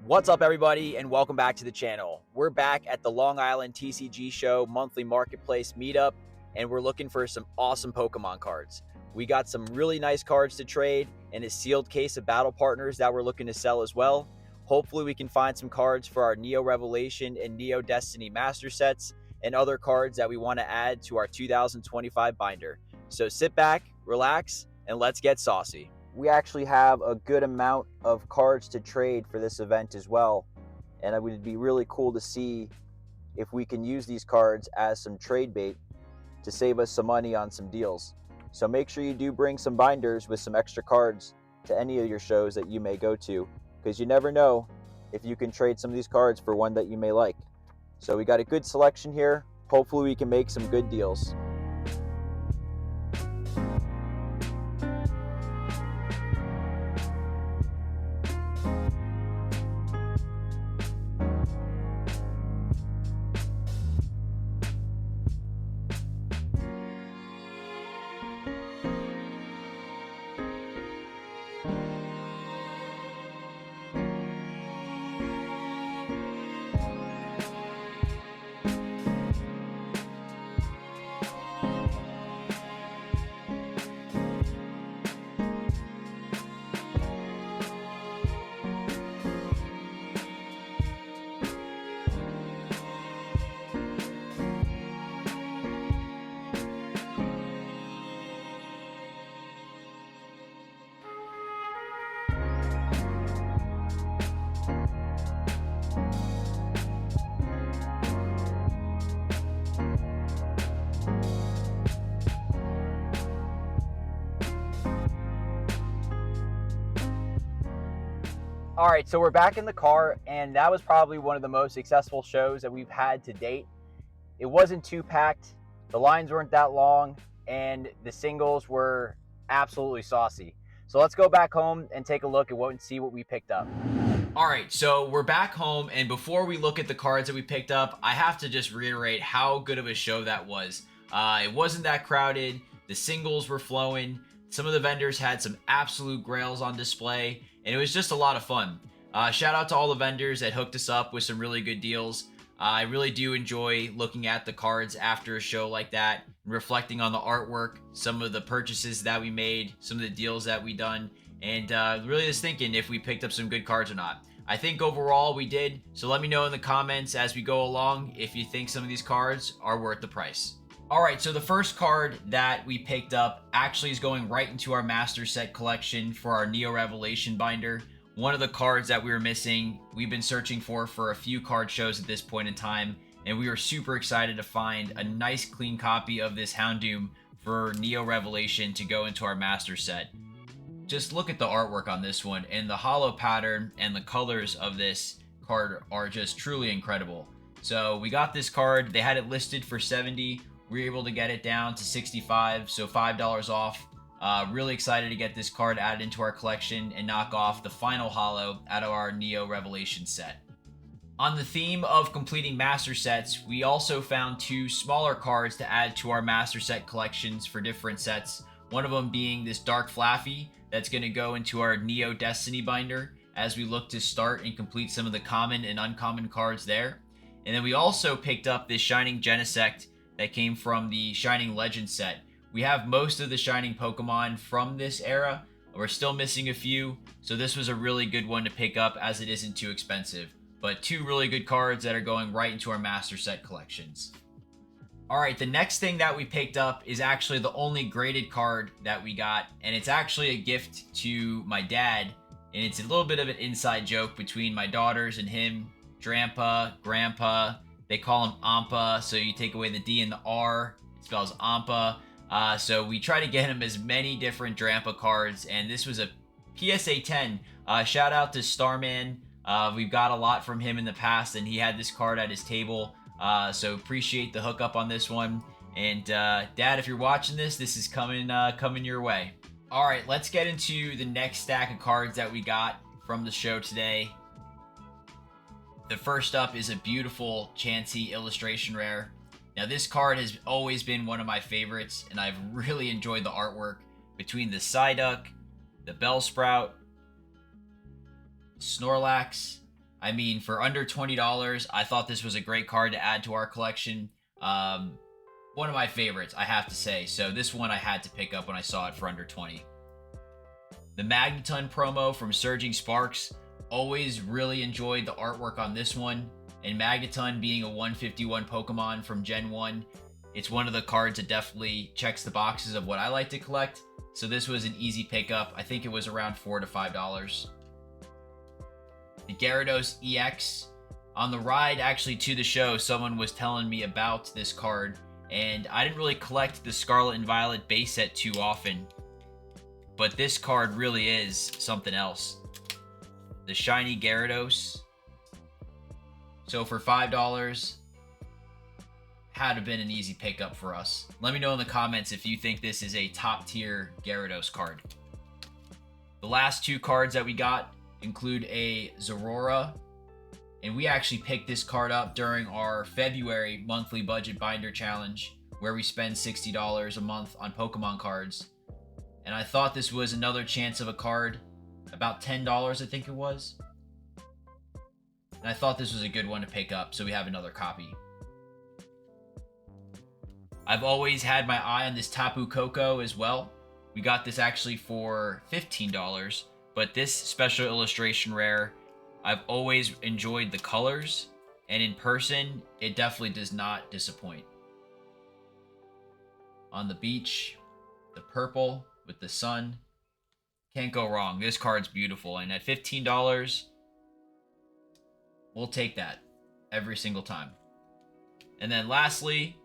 What's up, everybody, and welcome back to the channel. We're back at the Long Island TCG Show monthly marketplace meetup, and we're looking for some awesome Pokemon cards. We got some really nice cards to trade and a sealed case of battle partners that we're looking to sell as well. Hopefully, we can find some cards for our Neo Revelation and Neo Destiny Master sets and other cards that we want to add to our 2025 binder. So sit back, relax, and let's get saucy. We actually have a good amount of cards to trade for this event as well, and it would be really cool to see if we can use these cards as some trade bait to save us some money on some deals. So make sure you do bring some binders with some extra cards to any of your shows that you may go to, because you never know if you can trade some of these cards for one that you may like. So we got a good selection here. Hopefully we can make some good deals. All right, so we're back in the car, and that was probably one of the most successful shows that we've had to date. It wasn't too packed, the lines weren't that long, and the singles were absolutely saucy. So let's go back home and take a look at what and see what we picked up. All right, so we're back home, and before we look at the cards that we picked up, I have to just reiterate how good of a show that was. It wasn't that crowded, the singles were flowing, some of the vendors had some absolute grails on display, and it was just a lot of fun. Shout out to all the vendors that hooked us up with some really good deals. I really do enjoy looking at the cards after a show like that, reflecting on the artwork, some of the purchases that we made, some of the deals that we done, and really just thinking if we picked up some good cards or not. I think overall we did, so let me know in the comments as we go along if you think some of these cards are worth the price. Alright, so the first card that we picked up actually is going right into our Master Set collection for our Neo Revelation binder. One of the cards that we were missing, we've been searching for a few card shows at this point in time, and we were super excited to find a nice clean copy of this Houndoom for Neo Revelation to go into our Master Set. Just look at the artwork on this one, and the hollow pattern and the colors of this card are just truly incredible. So we got this card, they had it listed for $70, we were able to get it down to $65, so $5 off. Really excited to get this card added into our collection and knock off the final hollow out of our Neo Revelation set. On the theme of completing master sets, we also found two smaller cards to add to our master set collections for different sets. One of them being this Dark Flaffy that's going to go into our Neo Destiny binder as we look to start and complete some of the common and uncommon cards there. And then we also picked up this Shining Genesect that came from the Shining Legend set. We have most of the Shining Pokemon from this era. We're still missing a few, so this was a really good one to pick up as it isn't too expensive. But two really good cards that are going right into our Master Set collections. Alright, the next thing that we picked up is actually the only graded card that we got, and it's actually a gift to my dad, and it's a little bit of an inside joke between my daughters and him. Drampa, Grandpa, they call him Ampa, so you take away the D and the R, it spells Ampa. So we try to get him as many different Drampa cards, and this was a PSA 10. Shout out to Starman. We've got a lot from him in the past, and he had this card at his table. So appreciate the hookup on this one. And Dad, if you're watching this, this is coming your way. All right, let's get into the next stack of cards that we got from the show today. The first up is a beautiful Chansey illustration rare. Now this card has always been one of my favorites, and I've really enjoyed the artwork between the Psyduck, the Bellsprout, Snorlax. I mean, for under $20, I thought this was a great card to add to our collection. One of my favorites, I have to say. So this one I had to pick up when I saw it for under 20. The Magneton promo from Surging Sparks. Always really enjoyed the artwork on this one. And Magneton being a 151 Pokemon from Gen 1, it's one of the cards that definitely checks the boxes of what I like to collect. So this was an easy pickup. I think it was around $4 to $5. The Gyarados EX. On the ride actually to the show, someone was telling me about this card, and I didn't really collect the Scarlet and Violet base set too often, but this card really is something else. The shiny Gyarados. So for $5, had to have been an easy pickup for us. Let me know in the comments if you think this is a top tier Gyarados card. The last two cards that we got include a Zorora, and we actually picked this card up during our February monthly budget binder challenge, where we spend $60 a month on Pokemon cards. And I thought this was another chance of a card, about $10 I think it was. And I thought this was a good one to pick up, so we have another copy. I've always had my eye on this Tapu Koko as well. We got this actually for $15, but this special illustration rare, I've always enjoyed the colors, and in person, it definitely does not disappoint. On the beach, the purple with the sun, can't go wrong. This card's beautiful, and at $15, we'll take that every single time. And then lastly,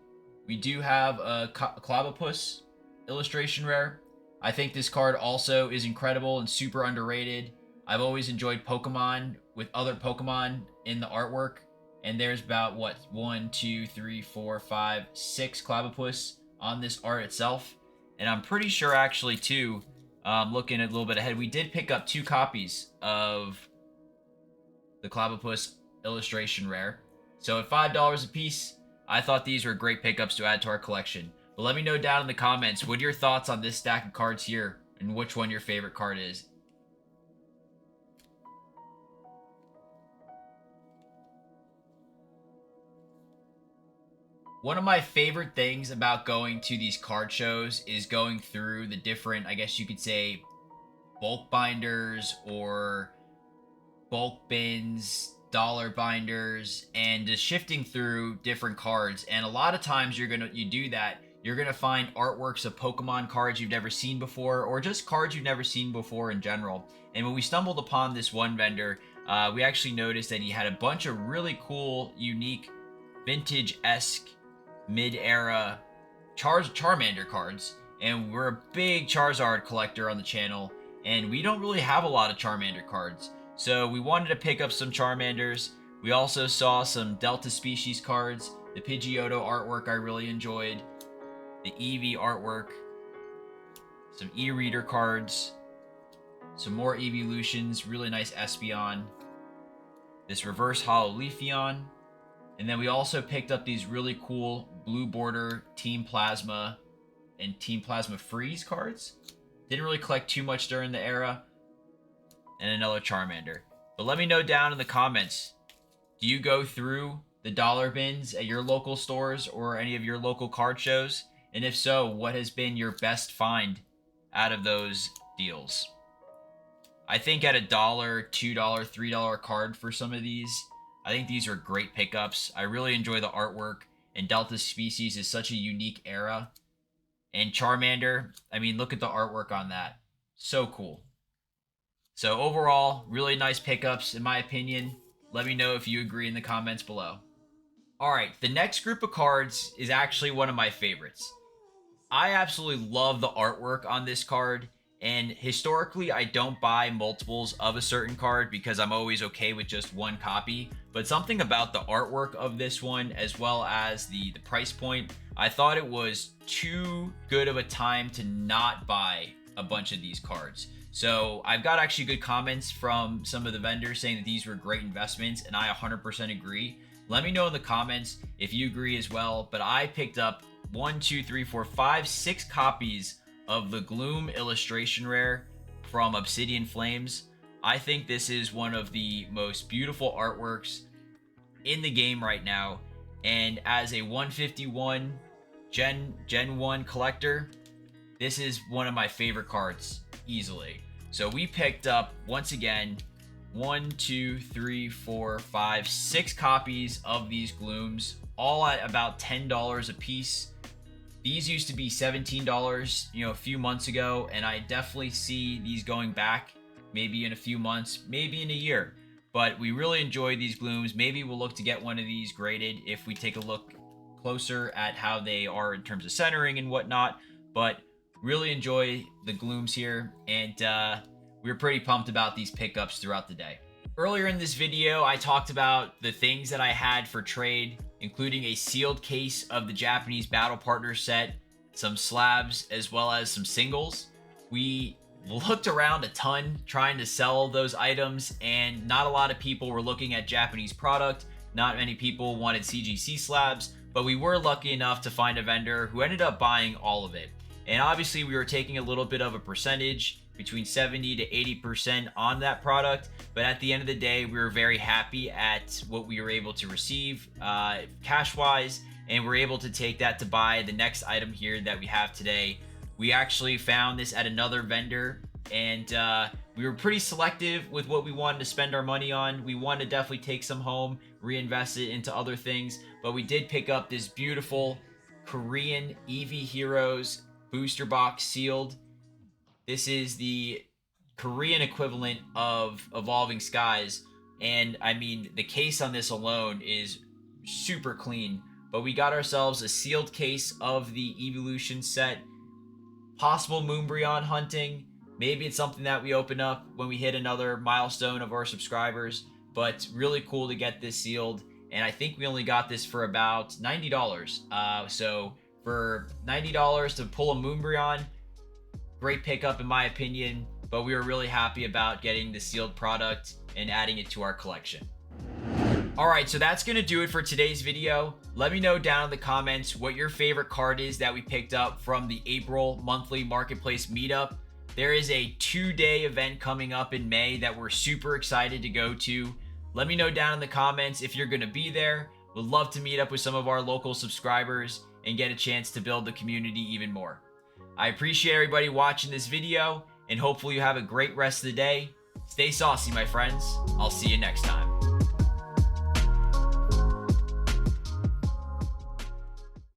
we do have a Clobbopus illustration rare. I think this card also is incredible and super underrated. I've always enjoyed Pokemon with other Pokemon in the artwork. And there's about, what, 1, 2, 3, 4, 5, 6 Clobbopus on this art itself. And I'm pretty sure actually too, looking a little bit ahead, we did pick up 2 copies of the Clobbopus illustration rare. So at $5 a piece, I thought these were great pickups to add to our collection. But let me know down in the comments, what are your thoughts on this stack of cards here, and which one your favorite card is. One of my favorite things about going to these card shows is going through the different, I guess you could say, bulk binders or bulk bins, dollar binders, and just shifting through different cards. And a lot of times you do that, you're gonna find artworks of Pokemon cards you've never seen before, or just cards you've never seen before in general. And when we stumbled upon this one vendor, we actually noticed that he had a bunch of really cool, unique, vintage-esque, mid-era Charmander cards. And we're a big Charizard collector on the channel, and we don't really have a lot of Charmander cards. So we wanted to pick up some Charmanders. We also saw some Delta Species cards. The Pidgeotto artwork I really enjoyed. The Eevee artwork. Some e-reader cards. Some more Evolutions. Really nice Espeon. This reverse holo Leafeon. And then we also picked up these really cool blue border Team Plasma and Team Plasma Freeze cards. Didn't really collect too much during the era. And another Charmander. But let me know down in the comments, do you go through the dollar bins at your local stores or any of your local card shows? And if so, what has been your best find out of those deals? I think at $1, $2, $3 card for some of these, I think these are great pickups. I really enjoy the artwork, and Delta Species is such a unique era. And Charmander, I mean, look at the artwork on that. So cool. So overall, really nice pickups in my opinion. Let me know if you agree in the comments below. Alright, the next group of cards is actually one of my favorites. I absolutely love the artwork on this card, and historically I don't buy multiples of a certain card because I'm always okay with just one copy, but something about the artwork of this one as well as the price point, I thought it was too good of a time to not buy a bunch of these cards. So I've got actually good comments from some of the vendors saying that these were great investments, and I 100% agree. Let me know in the comments if you agree as well, but I picked up 1, 2, 3, 4, 5, 6 copies of the Gloom illustration rare from Obsidian Flames. I think this is one of the most beautiful artworks in the game right now. And as a 151 Gen 1 collector, this is one of my favorite cards easily. So we picked up, once again, 1, 2, 3, 4, 5, 6 copies of these Glooms, all at about $10 a piece. These used to be $17, a few months ago, and I definitely see these going back maybe in a few months, maybe in a year. But we really enjoy these Glooms. Maybe we'll look to get one of these graded if we take a look closer at how they are in terms of centering and whatnot. But really enjoy the Glooms here, and we were pretty pumped about these pickups throughout the day. Earlier in this video, I talked about the things that I had for trade, including a sealed case of the Japanese Battle Partner set, some slabs, as well as some singles. We looked around a ton trying to sell those items, and not a lot of people were looking at Japanese product. Not many people wanted CGC slabs, but we were lucky enough to find a vendor who ended up buying all of it. And obviously we were taking a little bit of a percentage, between 70 to 80% on that product, but at the end of the day, we were very happy at what we were able to receive cash wise, and we're able to take that to buy the next item here that we have today. We actually found this at another vendor, and we were pretty selective with what we wanted to spend our money on. We wanted to definitely take some home, reinvest it into other things, but we did pick up this beautiful Korean Eevee Heroes booster box sealed. This is the Korean equivalent of Evolving Skies, and I mean, the case on this alone is super clean. But we got ourselves a sealed case of the Evolution set. Possible Moonbryon hunting. Maybe it's something that we open up when we hit another milestone of our subscribers, but really cool to get this sealed. And I think we only got this for about $90. So for $90 to pull a Moonbryon, great pickup in my opinion, but we were really happy about getting the sealed product and adding it to our collection. Alright, so that's going to do it for today's video. Let me know down in the comments what your favorite card is that we picked up from the April monthly marketplace meetup. There is a 2-day event coming up in May that we're super excited to go to. Let me know down in the comments if you're going to be there. We'd love to meet up with some of our local subscribers and get a chance to build the community even more. I appreciate everybody watching this video, and hopefully you have a great rest of the day. Stay saucy, my friends. I'll see you next time.